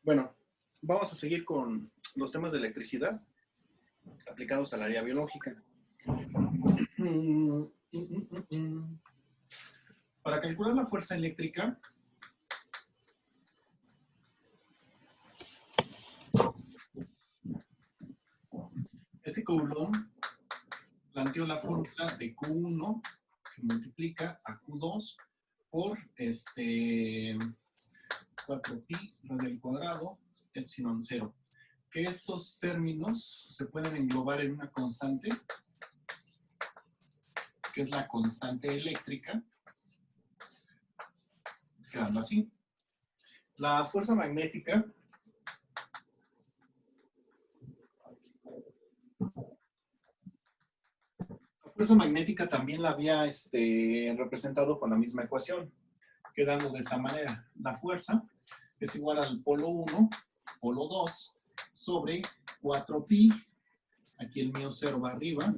Bueno, vamos a seguir con los temas de electricidad aplicados al área biológica. Para calcular la fuerza eléctrica, este Coulomb planteó la fórmula de Q1 que multiplica a Q2 por 4pi radio al cuadrado epsilon 0. Que estos términos se pueden englobar en una constante, que es la constante eléctrica, quedando así. La fuerza magnética también la había representado con la misma ecuación, quedando de esta manera. La fuerza es igual al polo 1, polo 2, sobre 4pi, aquí el mío 0 va arriba,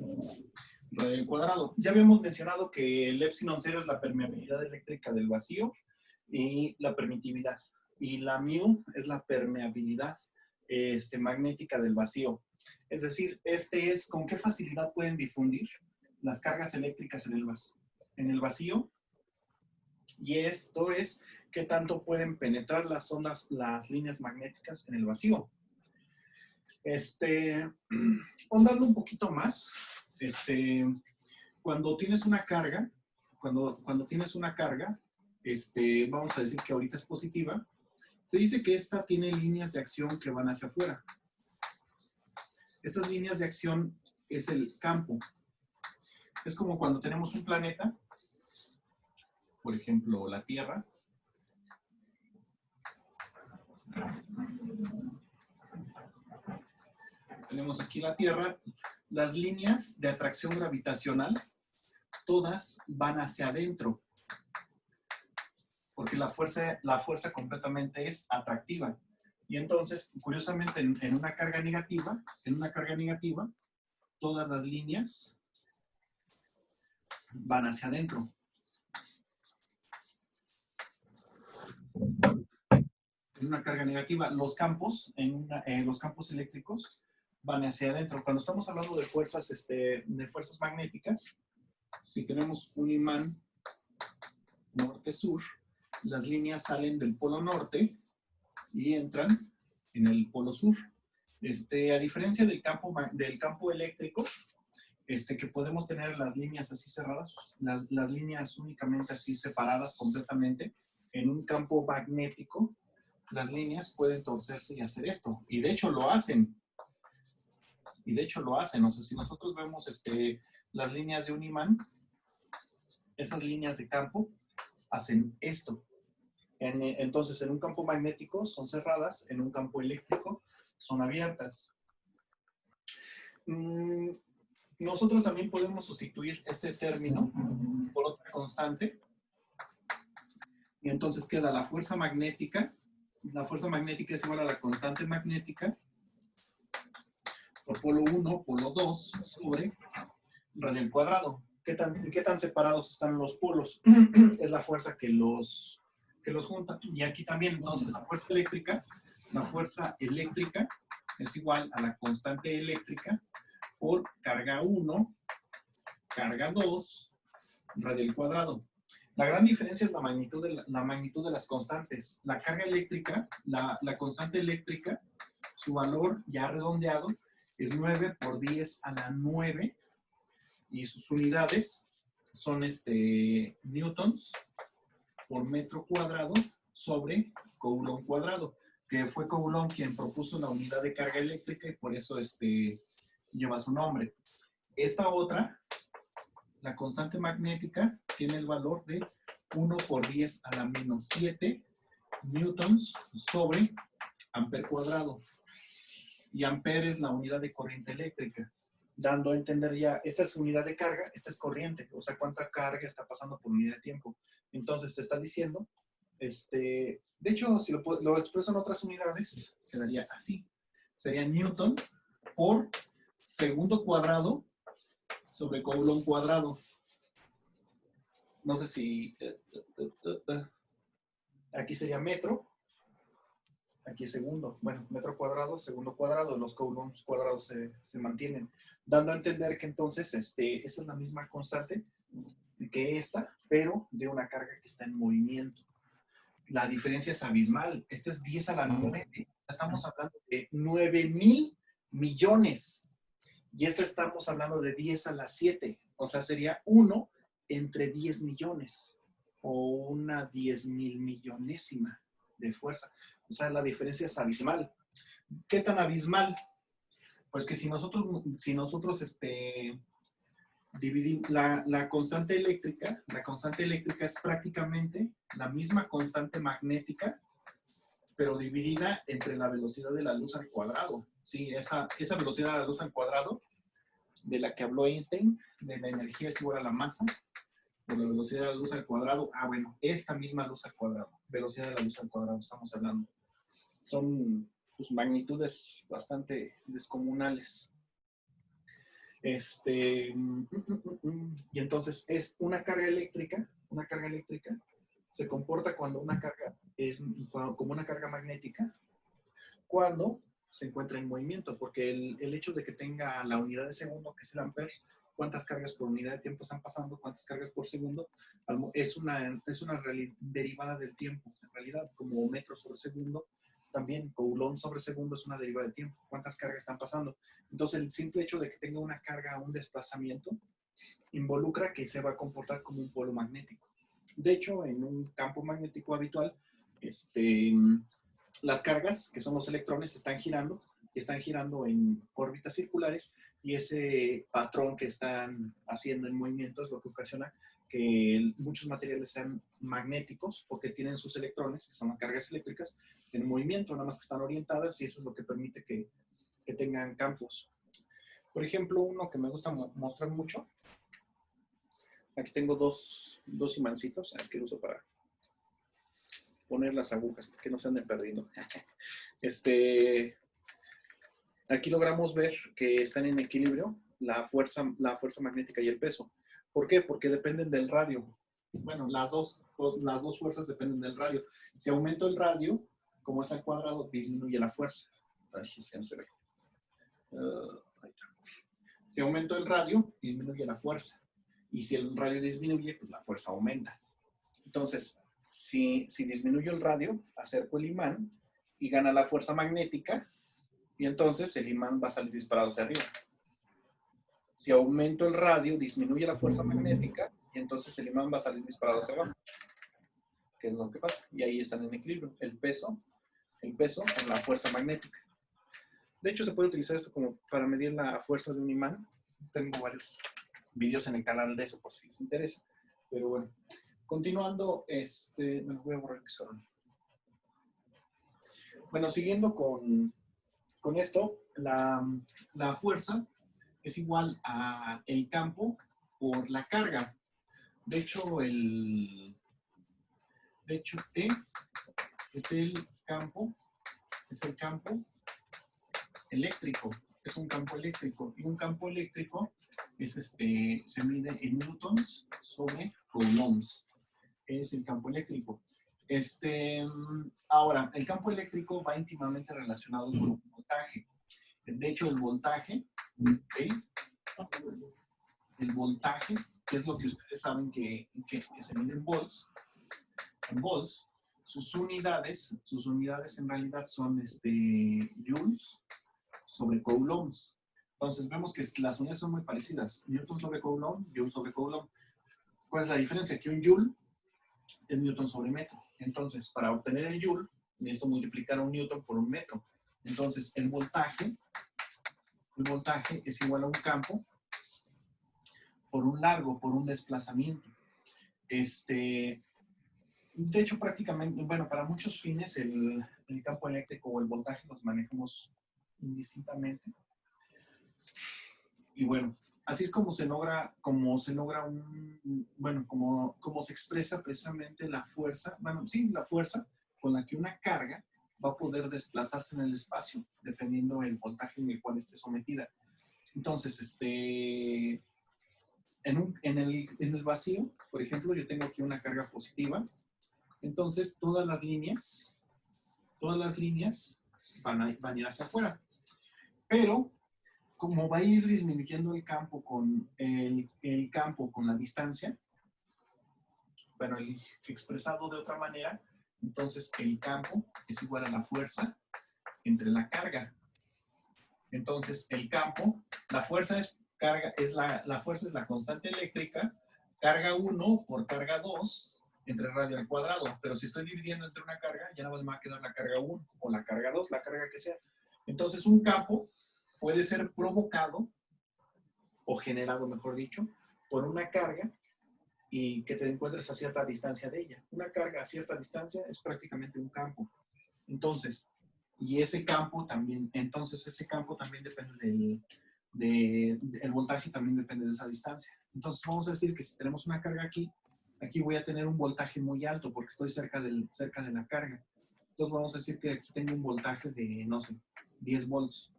radio al cuadrado. Ya habíamos mencionado que el epsilon 0 es la permeabilidad eléctrica del vacío y la permitividad. Y la mu es la permeabilidad magnética del vacío. Es decir, es con qué facilidad pueden difundir las cargas eléctricas en el vacío. Y esto es qué tanto pueden penetrar las ondas, las líneas magnéticas en el vacío. Ahondando un poquito más, cuando tienes una carga, vamos a decir que ahorita es positiva, se dice que esta tiene líneas de acción que van hacia afuera. Estas líneas de acción es el campo. Es como cuando tenemos un planeta, por ejemplo, la Tierra. Tenemos aquí la Tierra. Las líneas de atracción gravitacional, todas van hacia adentro. Porque la fuerza completamente es atractiva. Y entonces, curiosamente, en una carga negativa, todas las líneas van hacia adentro. En una carga negativa, los campos eléctricos van hacia adentro. Cuando estamos hablando de fuerzas magnéticas, si tenemos un imán norte-sur, las líneas salen del polo norte y entran en el polo sur. A diferencia del campo eléctrico, que podemos tener las líneas así cerradas, las líneas únicamente así separadas completamente, en un campo magnético, las líneas pueden torcerse y hacer esto. Y de hecho lo hacen. O sea, si nosotros vemos las líneas de un imán, esas líneas de campo hacen esto. Entonces, en un campo magnético son cerradas, en un campo eléctrico son abiertas. Nosotros también podemos sustituir este término por otra constante. Y entonces queda la fuerza magnética. La fuerza magnética es igual a la constante magnética por polo 1, polo 2 sobre radio al cuadrado. ¿Qué tan separados están los polos? Es la fuerza que los junta. Y aquí también, entonces, la fuerza eléctrica es igual a la constante eléctrica por carga 1, carga 2, radio al cuadrado. La gran diferencia es la magnitud de las constantes. La carga eléctrica, la constante eléctrica, su valor ya redondeado es 9 por 10 a la 9 y sus unidades son newtons por metro cuadrado sobre Coulomb cuadrado, que fue Coulomb quien propuso la unidad de carga eléctrica y por eso lleva su nombre. Esta otra, la constante magnética, tiene el valor de 1 por 10 a la menos 7 newtons sobre amper cuadrado. Y amper es la unidad de corriente eléctrica, dando a entender ya, esta es unidad de carga, esta es corriente, o sea, cuánta carga está pasando por unidad de tiempo. Entonces te está diciendo, de hecho, si lo expreso en otras unidades, quedaría así. Sería newton por segundo cuadrado sobre Coulomb cuadrado. No sé si... aquí sería metro. aquí es segundo. Bueno, metro cuadrado, segundo cuadrado, los coulombs cuadrados se mantienen. Dando a entender que entonces esa es la misma constante que esta, pero de una carga que está en movimiento. La diferencia es abismal. Este es 10 a la 9. Estamos hablando de 9,000 millones. Y esta estamos hablando de 10 a la 7. O sea, sería 1 entre 10 millones. O una 10,000 millonésima de fuerza. O sea, la diferencia es abismal. ¿Qué tan abismal? Pues que si nosotros dividimos la constante eléctrica es prácticamente la misma constante magnética, pero dividida entre la velocidad de la luz al cuadrado. Sí, esa velocidad de la luz al cuadrado, de la que habló Einstein, de la energía es igual a la masa, por la velocidad de la luz al cuadrado. Ah, bueno, esta misma luz al cuadrado, velocidad de la luz al cuadrado, estamos hablando. Son pues, magnitudes bastante descomunales. Y entonces es una carga eléctrica se comporta cuando una carga es como una carga magnética cuando se encuentra en movimiento, porque el hecho de que tenga la unidad de segundo, que es el ampere, cuántas cargas por unidad de tiempo están pasando, cuántas cargas por segundo, es una derivada del tiempo, en realidad, como metro sobre segundo, también coulomb sobre segundo es una derivada de tiempo, cuántas cargas están pasando. Entonces, el simple hecho de que tenga una carga, un desplazamiento, involucra que se va a comportar como un polo magnético. De hecho, en un campo magnético habitual, las cargas, que son los electrones, están girando en órbitas circulares y ese patrón que están haciendo en movimiento es lo que ocasiona que muchos materiales sean magnéticos porque tienen sus electrones, que son las cargas eléctricas, en movimiento, nada más que están orientadas y eso es lo que permite que tengan campos. Por ejemplo, uno que me gusta mostrar mucho, aquí tengo dos imancitos, que uso para poner las agujas, que no se anden perdiendo. Aquí logramos ver que están en equilibrio la fuerza magnética y el peso. ¿Por qué? Porque dependen del radio. Bueno, las dos fuerzas dependen del radio. Si aumento el radio, como es al cuadrado, disminuye la fuerza. Si aumento el radio, disminuye la fuerza. Y si el radio disminuye, pues la fuerza aumenta. Entonces, si disminuyo el radio, acerco el imán y gana la fuerza magnética, y entonces el imán va a salir disparado hacia arriba. Si aumento el radio, disminuye la fuerza magnética, y entonces el imán va a salir disparado hacia abajo. ¿Qué es lo que pasa? Y ahí están en equilibrio. El peso con la fuerza magnética. De hecho, se puede utilizar esto como para medir la fuerza de un imán. Tengo varios videos en el canal de eso, por si les interesa. Pero bueno, continuando, me voy a borrar el pizarrón. Bueno, siguiendo con esto, la fuerza es igual a el campo por la carga. De hecho, T es el campo eléctrico. Es un campo eléctrico. Y un campo eléctrico se mide en newtons sobre coulombs. Es el campo eléctrico. Ahora, el campo eléctrico va íntimamente relacionado con el voltaje. De hecho, el voltaje, que es lo que ustedes saben que se mide en volts, sus unidades en realidad son joules sobre coulombs. Entonces, vemos que las unidades son muy parecidas. Newton sobre coulomb, joule sobre coulomb. ¿Cuál es la diferencia? Que un joule es newton sobre metro. Entonces, para obtener el joule, necesito multiplicar un newton por un metro. Entonces, el voltaje es igual a un campo por un largo, por un desplazamiento. De hecho, prácticamente, bueno, para muchos fines, el campo eléctrico o el voltaje los manejamos indistintamente. Y bueno, así es como se logra como se expresa precisamente la fuerza, la fuerza con la que una carga va a poder desplazarse en el espacio, dependiendo del voltaje en el cual esté sometida. Entonces, en el vacío, por ejemplo, yo tengo aquí una carga positiva, entonces todas las líneas Todas las líneas van a ir hacia afuera. Pero, como va a ir disminuyendo el campo con la distancia, bueno, expresado de otra manera, entonces el campo es igual a la fuerza entre la carga. Entonces, el campo, la fuerza es la constante eléctrica, carga 1 por carga 2 entre radio al cuadrado. Pero si estoy dividiendo entre una carga, ya nada más me va a quedar la carga 1 o la carga 2, la carga que sea. Entonces, un campo puede ser provocado o generado, mejor dicho, por una carga y que te encuentres a cierta distancia de ella. Una carga a cierta distancia es prácticamente un campo. Entonces, ese campo también depende el voltaje también depende de esa distancia. Entonces, vamos a decir que si tenemos una carga aquí voy a tener un voltaje muy alto porque estoy cerca de la carga. Entonces, vamos a decir que aquí tengo un voltaje de, no sé, 10 volts.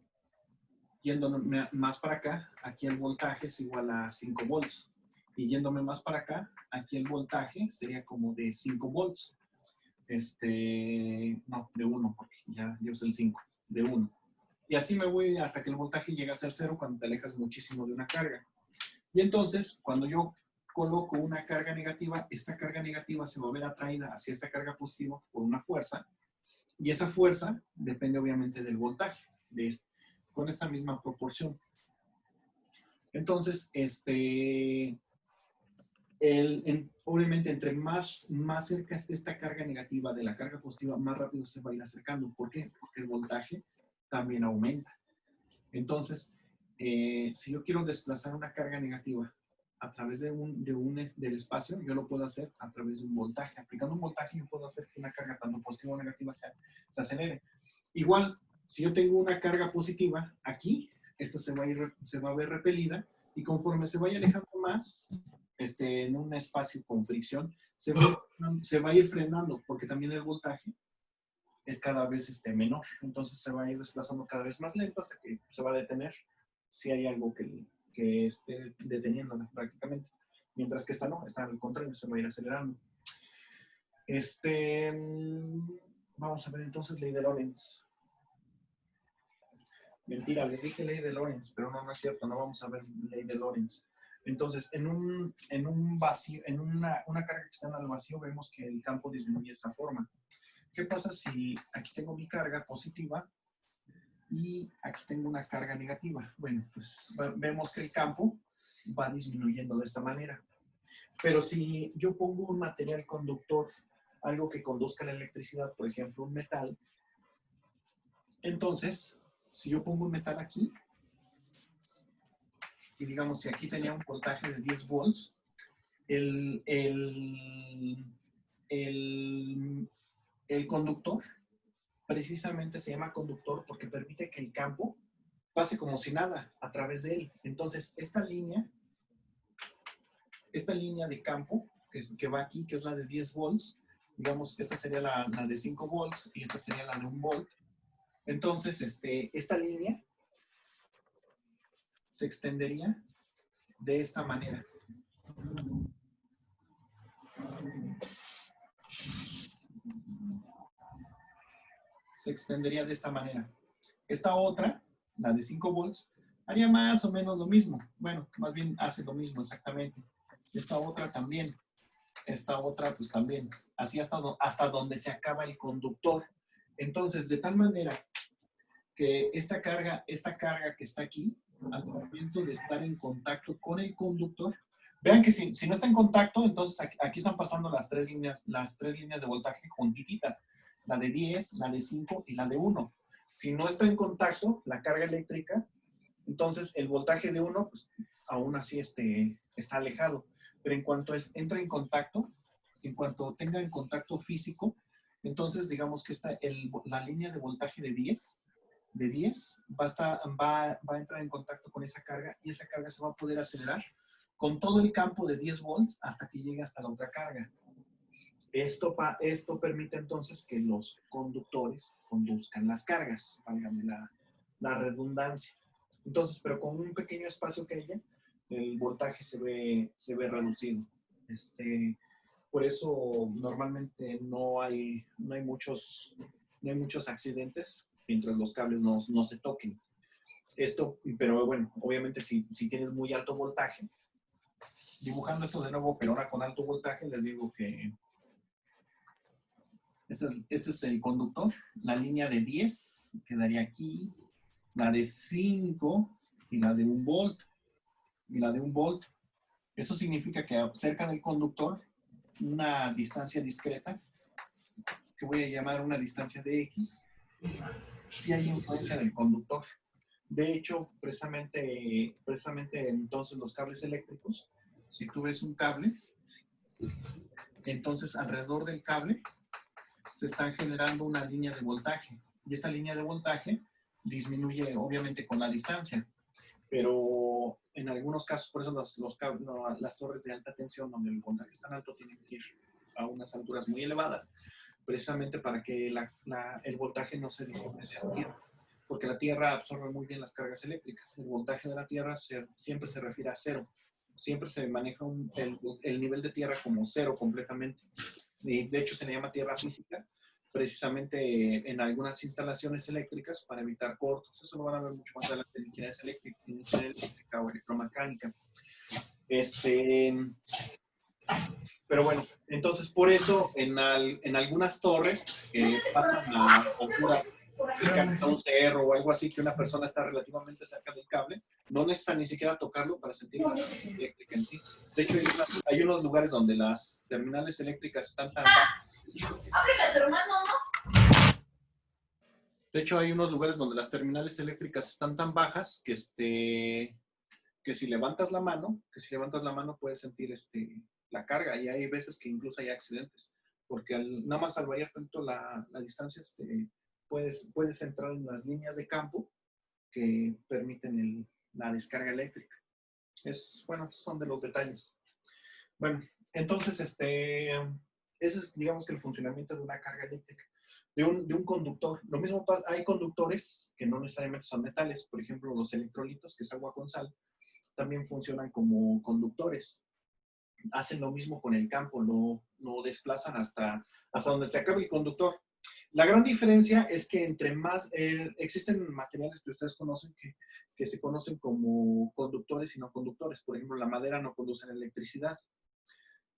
Yéndome más para acá, aquí el voltaje es igual a 5 volts. Y yéndome más para acá, aquí el voltaje sería como de 5 volts. No, de 1, porque ya yo usé el 5, de 1. Y así me voy hasta que el voltaje llega a ser 0 cuando te alejas muchísimo de una carga. Y entonces, cuando yo coloco una carga negativa, esta carga negativa se va a ver atraída hacia esta carga positiva por una fuerza. Y esa fuerza depende obviamente del voltaje, con esta misma proporción. Entonces, obviamente, entre más cerca esté esta carga negativa de la carga positiva, más rápido se va a ir acercando. ¿Por qué? Porque el voltaje también aumenta. Entonces, si yo quiero desplazar una carga negativa a través del espacio, yo lo puedo hacer a través de un voltaje. Aplicando un voltaje, yo puedo hacer que una carga tanto positiva o negativa se acelere. Igual, si yo tengo una carga positiva aquí, esta se va a ver repelida, y conforme se vaya alejando más, en un espacio con fricción, se va a ir frenando, porque también el voltaje es cada vez menor. Entonces se va a ir desplazando cada vez más lento hasta que se va a detener si hay algo que esté deteniéndola prácticamente. Mientras que esta no, esta al contrario, se va a ir acelerando. Vamos a ver entonces ley de Lorentz. Mentira, les dije ley de Lorentz, pero no es cierto, no vamos a ver ley de Lorentz. Entonces, en un vacío, en una carga que está en el vacío, vemos que el campo disminuye de esta forma. ¿Qué pasa si aquí tengo mi carga positiva y aquí tengo una carga negativa? Bueno, pues vemos que el campo va disminuyendo de esta manera. Pero si yo pongo un material conductor, algo que conduzca la electricidad, por ejemplo, un metal, entonces, si yo pongo un metal aquí, y digamos, si aquí tenía un voltaje de 10 volts, el conductor precisamente se llama conductor porque permite que el campo pase como si nada a través de él. Entonces, esta línea de campo que va aquí, que es la de 10 volts, digamos que esta sería la de 5 volts y esta sería la de 1 volt. Entonces, esta línea se extendería de esta manera. Se extendería de esta manera. Esta otra, la de 5 volts, haría más o menos lo mismo. Bueno, más bien hace lo mismo exactamente. Esta otra también. Esta otra pues también. Así hasta donde se acaba el conductor. Entonces, de tal manera que esta carga que está aquí, al momento de estar en contacto con el conductor, vean que si no está en contacto, entonces aquí están pasando las tres líneas de voltaje juntititas. La de 10, la de 5 y la de 1. Si no está en contacto la carga eléctrica, entonces el voltaje de 1, pues aún así está alejado. Pero en cuanto entra en contacto, en cuanto tenga el contacto físico, entonces digamos que la línea de voltaje de 10 va a entrar en contacto con esa carga y esa carga se va a poder acelerar con todo el campo de 10 volts hasta que llegue hasta la otra carga. Esto permite entonces que los conductores conduzcan las cargas, válgame la redundancia. Entonces, pero con un pequeño espacio que haya, el voltaje se ve reducido. Por eso normalmente no hay muchos no hay muchos accidentes mientras los cables no se toquen. Esto, pero bueno, obviamente si tienes muy alto voltaje, dibujando esto de nuevo, pero ahora con alto voltaje, les digo que este es el conductor, la línea de 10 quedaría aquí, la de 5 y la de 1 volt, y la de 1 volt. Eso significa que cerca del conductor, una distancia discreta, que voy a llamar una distancia de X, sí hay influencia del conductor. De hecho, precisamente entonces los cables eléctricos, si tú ves un cable, entonces alrededor del cable se están generando una línea de voltaje. Y esta línea de voltaje disminuye obviamente con la distancia. Pero en algunos casos, por eso las torres de alta tensión, donde el voltaje es tan alto, tienen que ir a unas alturas muy elevadas, precisamente para que el voltaje no se disuelva hacia la Tierra. Porque la Tierra absorbe muy bien las cargas eléctricas. El voltaje de la Tierra siempre se refiere a cero. Siempre se maneja el nivel de Tierra como cero completamente. Y de hecho se le llama tierra física, precisamente en algunas instalaciones eléctricas para evitar cortos. Eso lo van a ver mucho más adelante en ingeniería eléctrica o electromecánica. Pero bueno, entonces por eso en algunas torres que pasan a alturas cercanas a un cerro o algo así, que una persona está relativamente cerca del cable, no necesita ni siquiera tocarlo para sentir la corriente eléctrica en sí. De hecho, hay unos lugares donde las terminales eléctricas están tan bajas. Ábrele a tu hermano, ¿no? De hecho, hay unos lugares donde las terminales eléctricas están tan bajas que si levantas la mano, puedes sentir la carga, y hay veces que incluso hay accidentes, porque nada más al variar tanto la distancia, puedes entrar en las líneas de campo que permiten la descarga eléctrica. Bueno, son de los detalles. Bueno, entonces, ese es, digamos, que el funcionamiento de una carga eléctrica. De un conductor. Lo mismo pasa, hay conductores que no necesariamente son metales, por ejemplo, los electrolitos, que es agua con sal, también funcionan como conductores. Hacen lo mismo con el campo, lo desplazan hasta donde se acabe el conductor. La gran diferencia es que entre más, existen materiales que ustedes conocen que se conocen como conductores y no conductores. Por ejemplo, la madera no conduce a electricidad.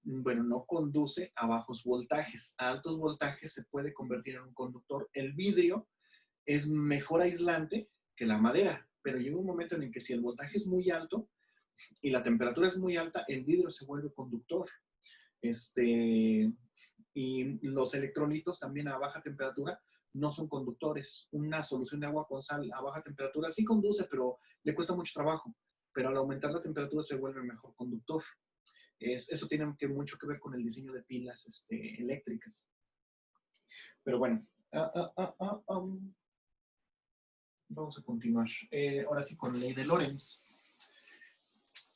Bueno, no conduce a bajos voltajes. A altos voltajes se puede convertir en un conductor. El vidrio es mejor aislante que la madera, pero llega un momento en el que si el voltaje es muy alto y la temperatura es muy alta, el vidrio se vuelve conductor. Y los electrolitos también a baja temperatura no son conductores. Una solución de agua con sal a baja temperatura sí conduce, pero le cuesta mucho trabajo. Pero al aumentar la temperatura se vuelve mejor conductor. Eso tiene mucho que ver con el diseño de pilas eléctricas. Pero bueno, vamos a continuar. Ahora sí con la ley de Lorentz.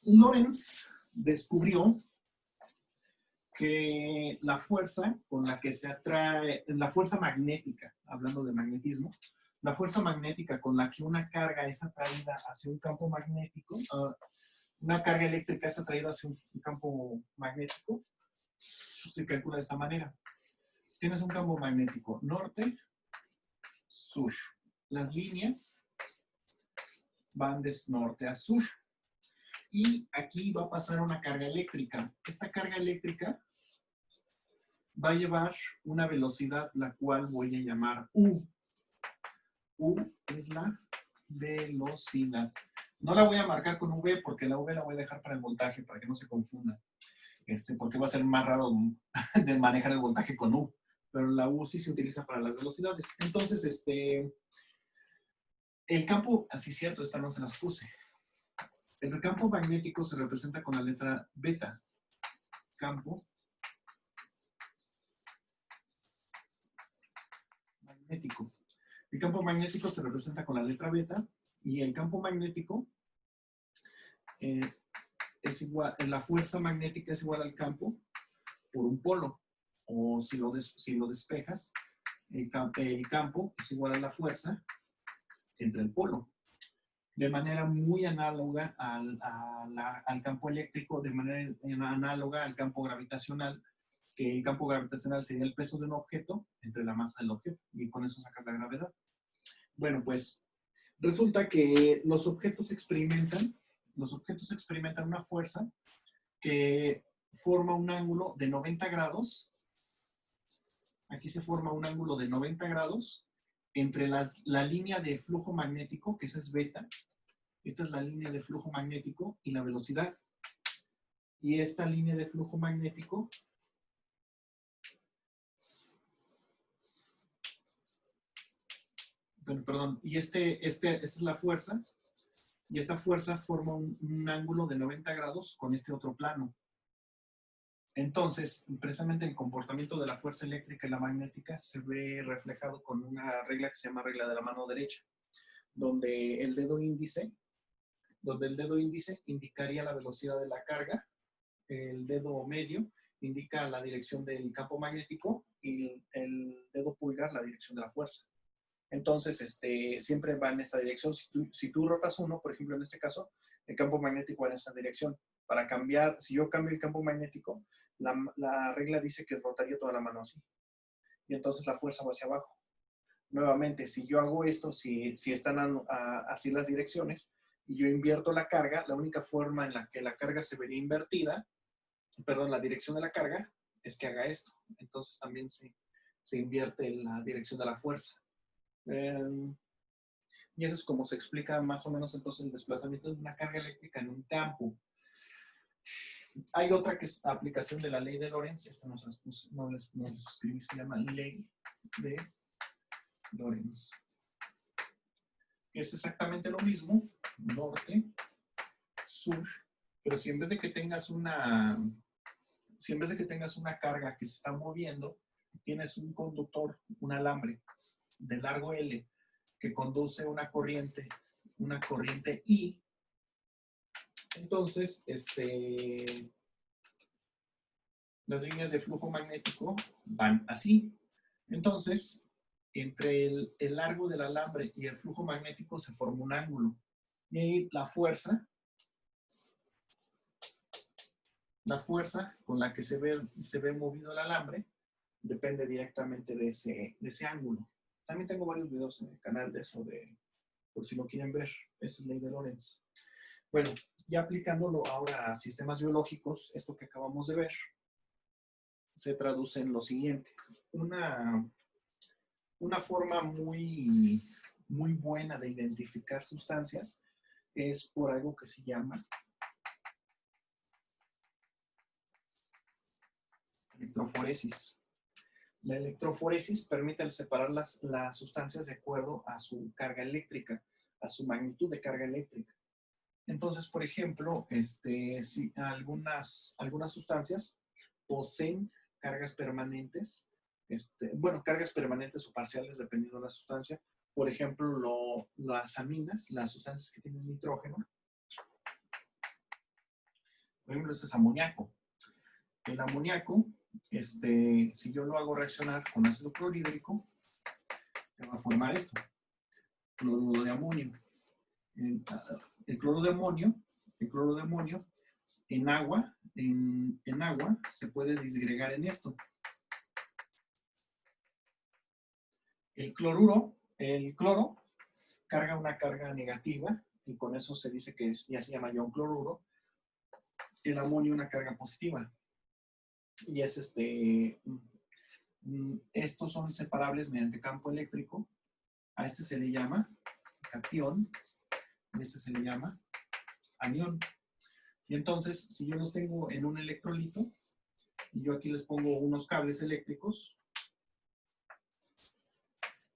Lorentz descubrió que la fuerza con la que se atrae, la fuerza magnética, hablando de magnetismo, la fuerza magnética con la que una carga es atraída hacia un campo magnético, una carga eléctrica es atraída hacia un campo magnético, se calcula de esta manera. Tienes un campo magnético norte, sur. Las líneas van de norte a sur. Y aquí va a pasar una carga eléctrica. Esta carga eléctrica va a llevar una velocidad, la cual voy a llamar U. U es la velocidad. No la voy a marcar con V porque la V la voy a dejar para el voltaje, para que no se confunda. Porque va a ser más raro de manejar el voltaje con U. Pero la U sí se utiliza para las velocidades. Entonces, el campo, así cierto, esta no se las puse. El campo magnético se representa con la letra beta. Campo magnético. El campo magnético se representa con la letra beta y el campo magnético es igual, la fuerza magnética es igual al campo por un polo. O si lo despejas, el campo es igual a la fuerza entre el polo. De manera muy análoga al campo eléctrico, de manera análoga al campo gravitacional, que el campo gravitacional sería el peso de un objeto entre la masa del objeto, y con eso sacas la gravedad. Bueno, pues resulta que los objetos experimentan una fuerza que forma un ángulo de 90 grados. Aquí se forma un ángulo de 90 grados entre la línea de flujo magnético, que esa es beta. Esta es la línea de flujo magnético y la velocidad. Y esta línea de flujo magnético perdón, y esta es la fuerza, y esta fuerza forma un ángulo de 90 grados con este otro plano. Entonces, precisamente el comportamiento de la fuerza eléctrica y la magnética se ve reflejado con una regla que se llama regla de la mano derecha, donde el dedo índice indicaría la velocidad de la carga, el dedo medio indica la dirección del campo magnético y el dedo pulgar la dirección de la fuerza. Entonces, siempre va en esta dirección. Si tú rotas uno, por ejemplo, en este caso, el campo magnético va en esta dirección. Para cambiar, si yo cambio el campo magnético, la regla dice que rotaría toda la mano así. Y entonces la fuerza va hacia abajo. Nuevamente, si yo hago esto, si están así las direcciones, y yo invierto la carga, la única forma en la que la carga se vería invertida, perdón, la dirección de la carga, es que haga esto. Entonces también se invierte la dirección de la fuerza. Y eso es como se explica más o menos entonces el desplazamiento de una carga eléctrica en un campo. Hay otra que es aplicación de la ley de Lorentz. Esta no les escribí, se llama ley de Lorentz. Es exactamente lo mismo, norte, sur, pero si en vez de que tengas una carga que se está moviendo, tienes un conductor, un alambre de largo L que conduce una corriente I, entonces las líneas de flujo magnético van así. Entonces, entre el largo del alambre y el flujo magnético se forma un ángulo. Y ahí la fuerza con la que se ve movido el alambre depende directamente de ese ángulo. También tengo varios videos en el canal de eso, por si lo quieren ver. Esa es ley de Lorentz. Bueno, ya aplicándolo ahora a sistemas biológicos, esto que acabamos de ver se traduce en lo siguiente. Una forma muy, muy buena de identificar sustancias es por algo que se llama electroforesis. La electroforesis permite separar las sustancias de acuerdo a su carga eléctrica, a su magnitud de carga eléctrica. Entonces, por ejemplo, si algunas sustancias poseen cargas permanentes, cargas permanentes o parciales dependiendo de la sustancia. Por ejemplo, las aminas, las sustancias que tienen nitrógeno. Por ejemplo, este es amoníaco. El amoníaco, si yo lo hago reaccionar con ácido clorhídrico, se va a formar esto, cloruro de amonio. El cloro de amonio en agua se puede disgregar en esto. El cloro carga una carga negativa y con eso se dice que ya se llama ion cloruro. El amonio una carga positiva. Y estos son separables mediante campo eléctrico. A este se le llama catión, a este se le llama anión. Y entonces, si yo los tengo en un electrolito, y yo aquí les pongo unos cables eléctricos,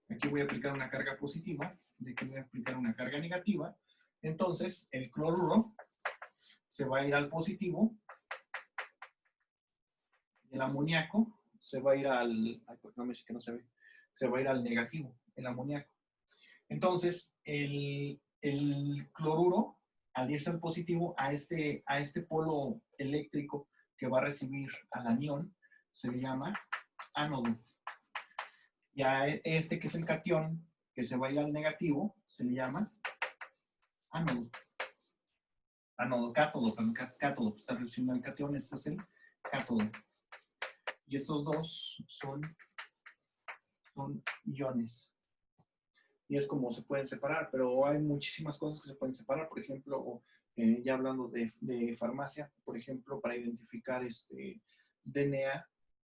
aquí voy a aplicar una carga positiva, y aquí voy a aplicar una carga negativa, entonces el cloruro se va a ir al positivo, el amoníaco se va a ir se va a ir al negativo, el amoníaco. Entonces, el cloruro, al irse al positivo, a este polo eléctrico que va a recibir al anión, se le llama ánodo. Y a que es el catión, que se va a ir al negativo, se le llama ánodo. Cátodo, pues está recibiendo el catión, esto es el cátodo. Y estos dos son iones. Y es como se pueden separar, pero hay muchísimas cosas que se pueden separar. Por ejemplo, ya hablando de farmacia, por ejemplo, para identificar DNA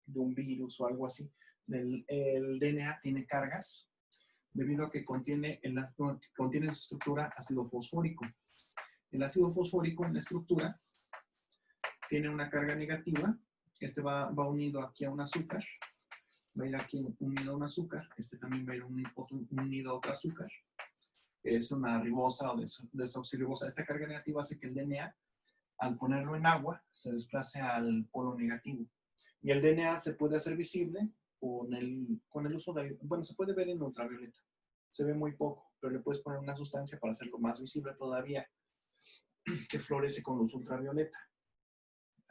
de un virus o algo así. El DNA tiene cargas debido a que contiene en su estructura ácido fosfórico. El ácido fosfórico en la estructura tiene una carga negativa. Va unido aquí a un azúcar. Va a ir aquí unido a un azúcar. También va a ir unido a otro azúcar. Que es una ribosa o desoxirribosa. Esta carga negativa hace que el DNA, al ponerlo en agua, se desplace al polo negativo. Y el DNA se puede hacer visible con el uso de... Bueno, se puede ver en ultravioleta. Se ve muy poco, pero le puedes poner una sustancia para hacerlo más visible todavía, que florece con luz ultravioleta.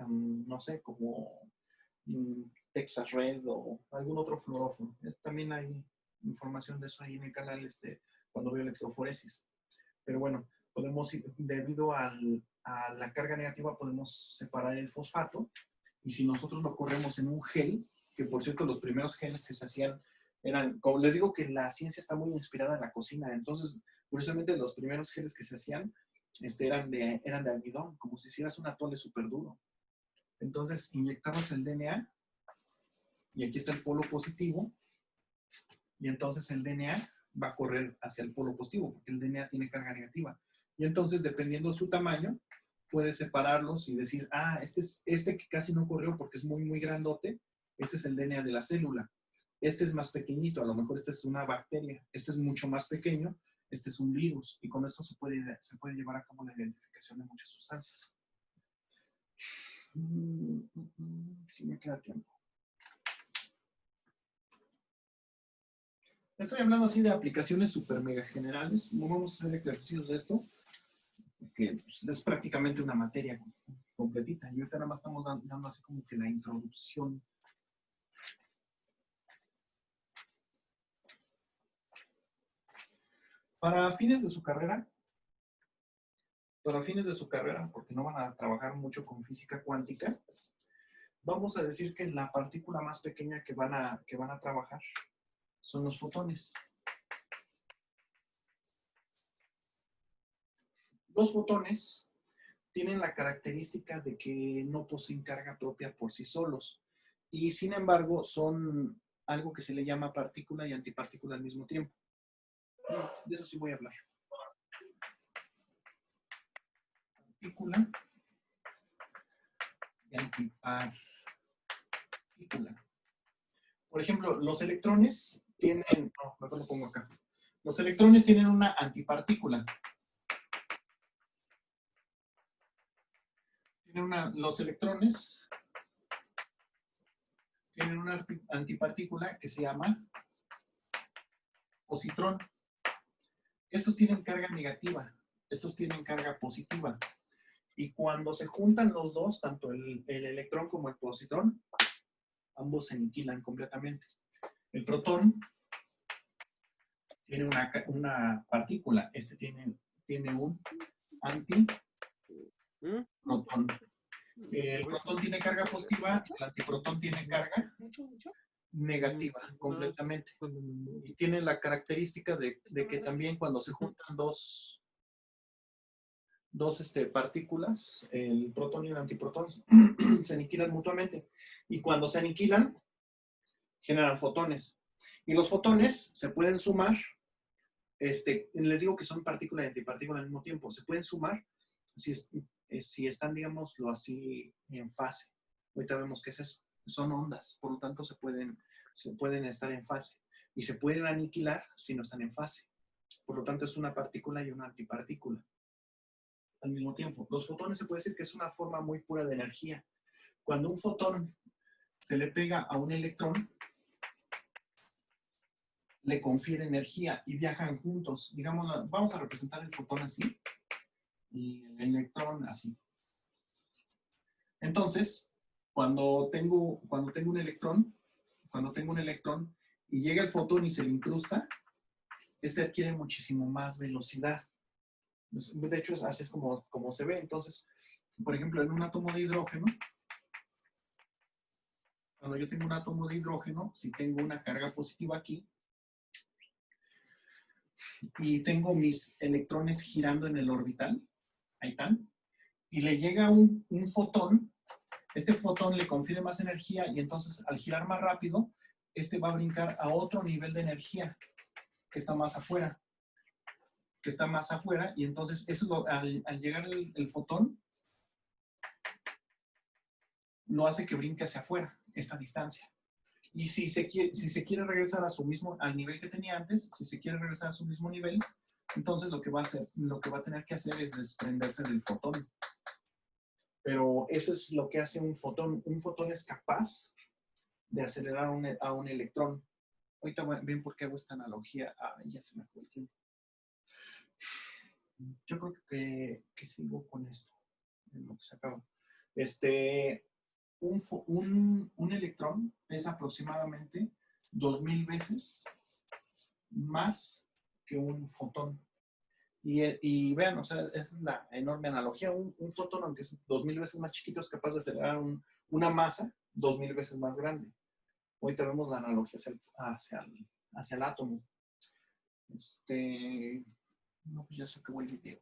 No sé, como Texas Red o algún otro fluorófono. También hay información de eso ahí en el canal cuando veo electroforesis. Pero bueno, debido a la carga negativa, podemos separar el fosfato. Y si nosotros lo corremos en un gel, que por cierto los primeros geles que se hacían eran, como les digo que la ciencia está muy inspirada en la cocina, entonces curiosamente los primeros geles que se hacían eran de almidón, como si hicieras un atole súper duro. Entonces inyectamos el DNA y aquí está el polo positivo y entonces el DNA va a correr hacia el polo positivo porque el DNA tiene carga negativa. Y entonces dependiendo de su tamaño, puedes separarlos y decir, este que casi no corrió porque es muy, muy grandote, este es el DNA de la célula. Este es más pequeñito, a lo mejor esta es una bacteria. Este es mucho más pequeño, este es un virus. Y con esto se puede llevar a cabo la identificación de muchas sustancias. Si me queda tiempo. Estoy hablando así de aplicaciones super mega generales. No vamos a hacer ejercicios de esto, que es prácticamente una materia completita. Y ahorita nada más estamos dando así como que la introducción. Para fines de su carrera, porque no van a trabajar mucho con física cuántica, vamos a decir que la partícula más pequeña que van a trabajar son los fotones. Los fotones tienen la característica de que no poseen carga propia por sí solos y sin embargo son algo que se le llama partícula y antipartícula al mismo tiempo. De eso sí voy a hablar. Partícula y antipartícula. Por ejemplo, los electrones tienen... No, mejor lo pongo acá. Los electrones tienen una antipartícula. Los electrones tienen una antipartícula que se llama positrón. Estos tienen carga negativa, estos tienen carga positiva. Y cuando se juntan los dos, tanto el electrón como el positrón, ambos se aniquilan completamente. El protón tiene una partícula, tiene un antiprotón. El protón tiene carga positiva, el antiprotón tiene carga negativa completamente. Y tiene la característica de que también cuando se juntan dos partículas, el protón y el antiprotón, se aniquilan mutuamente. Y cuando se aniquilan, generan fotones. Y los fotones se pueden sumar, les digo que son partícula y antipartícula al mismo tiempo, se pueden sumar si están, digámoslo así, en fase. Ahorita vemos qué es eso. Son ondas, por lo tanto se pueden estar en fase. Y se pueden aniquilar si no están en fase. Por lo tanto es una partícula y una antipartícula al mismo tiempo. Los fotones se puede decir que es una forma muy pura de energía. Cuando un fotón se le pega a un electrón, le confiere energía y viajan juntos. Digamos, vamos a representar el fotón así y el electrón así. Entonces, cuando tengo un electrón y llega el fotón y se le incrusta, adquiere muchísimo más velocidad. De hecho, así es como se ve. Entonces, por ejemplo, en un átomo de hidrógeno, Cuando yo tengo un átomo de hidrógeno, si tengo una carga positiva aquí, y tengo mis electrones girando en el orbital, ahí están, y le llega un fotón, este fotón le confiere más energía y entonces al girar más rápido, este va a brincar a otro nivel de energía que está más afuera, y entonces eso al llegar el fotón, lo hace que brinque hacia afuera, esta distancia. Y si se quiere regresar a su mismo, al nivel que tenía antes, si se quiere regresar a su mismo nivel, entonces lo que va a tener que hacer es desprenderse del fotón. Pero eso es lo que hace un fotón. Un fotón es capaz de acelerar a un electrón. Ahorita ven por qué hago esta analogía. Ya se me fue el tiempo. Yo creo que sigo con esto, en lo que se acaba. Un electrón pesa aproximadamente 2000 veces más que un fotón. Y vean, o sea, es la enorme analogía. Un fotón, aunque es 2000 veces más chiquito, es capaz de acelerar una masa 2000 veces más grande. Hoy tenemos la analogía hacia el átomo. No, pues ya se acabó el video.